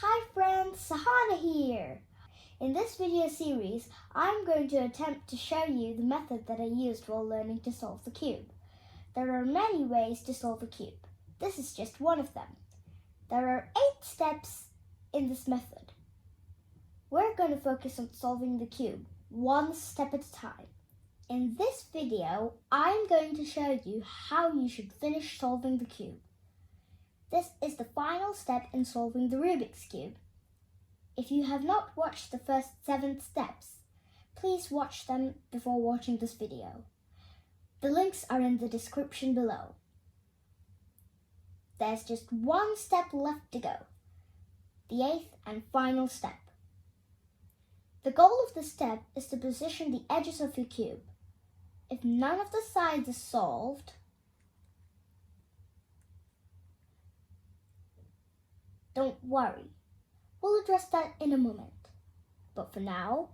Hi friends, Sahana here. In this video series, I'm going to attempt to show you the method that I used while learning to solve the cube. There are many ways to solve a cube. This is just one of them. There are 8 steps in this method. We're going to focus on solving the cube one step at a time. In this video, I'm going to show you how you should finish solving the cube. This is the final step in solving the Rubik's Cube. If you have not watched the first 7 steps, please watch them before watching this video. The links are in the description below. There's just one step left to go, the 8th and final step. The goal of this step is to position the edges of your cube. If none of the sides is solved, don't worry, we'll address that in a moment. But for now,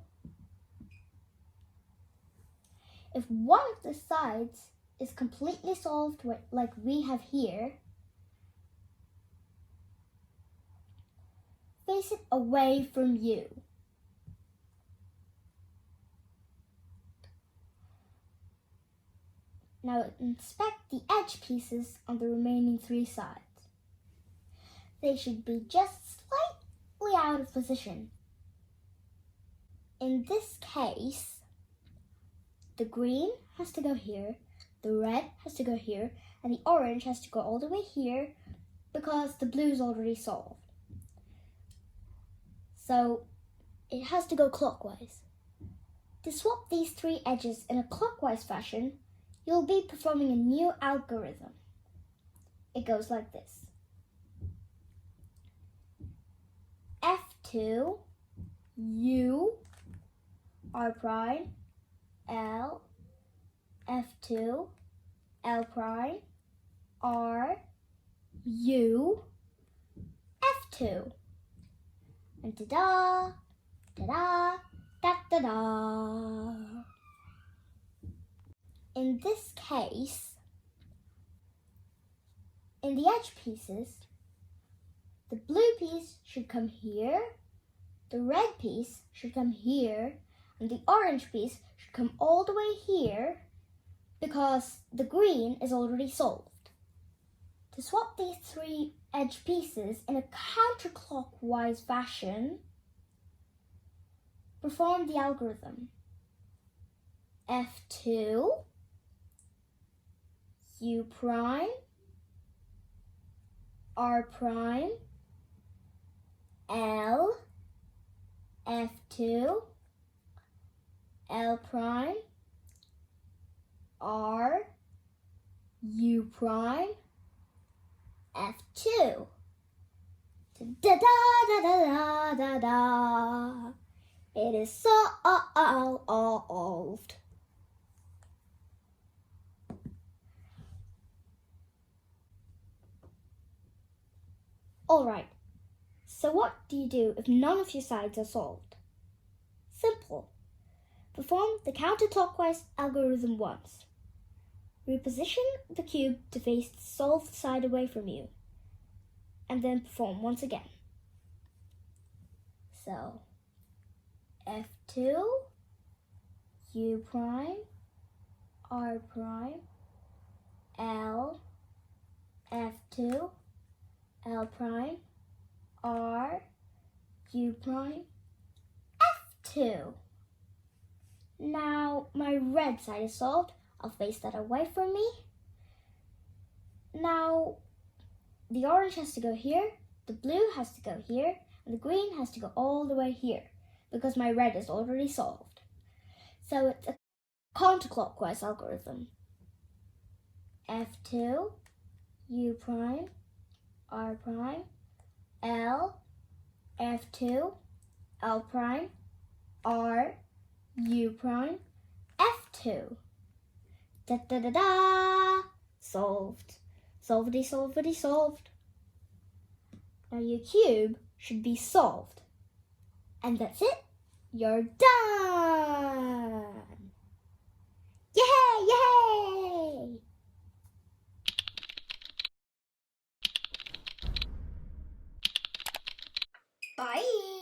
if one of the sides is completely solved like we have here, face it away from you. Now inspect the edge pieces on the remaining 3 sides. They should be just slightly out of position. In this case, the green has to go here, the red has to go here, and the orange has to go all the way here because the blue is already solved. So it has to go clockwise. To swap these 3 edges in a clockwise fashion, you'll be performing a new algorithm. It goes like this. F2, U, R prime, L, F2, L prime, R, U, F2. And ta-da, ta-da, da-da-da. In this case, in the edge pieces, the blue piece should come here, the red piece should come here, and the orange piece should come all the way here because the green is already solved. To swap these 3 edge pieces in a counterclockwise fashion, perform the algorithm. F2, U prime, R prime, L, F2, L prime, R, U prime, F2. Da da da da da da da. It is solved. Alright, so what do you do if none of your sides are solved? Simple. Perform the counterclockwise algorithm once. Reposition the cube to face the solved side away from you, and then perform once again. So, F2, U prime, R prime, L, F2, L prime, R, U prime, F2. Now my red side is solved. I'll face that away from me. Now the orange has to go here, the blue has to go here, and the green has to go all the way here because my red is already solved. So it's a counterclockwise algorithm. F2, U prime, R prime, L, F2, L prime, R, U prime, F2. Da da da da! Solved. Solvedy, solvedy, solved. Now your cube should be solved. And that's it. You're done! Yay! Yay! Bye!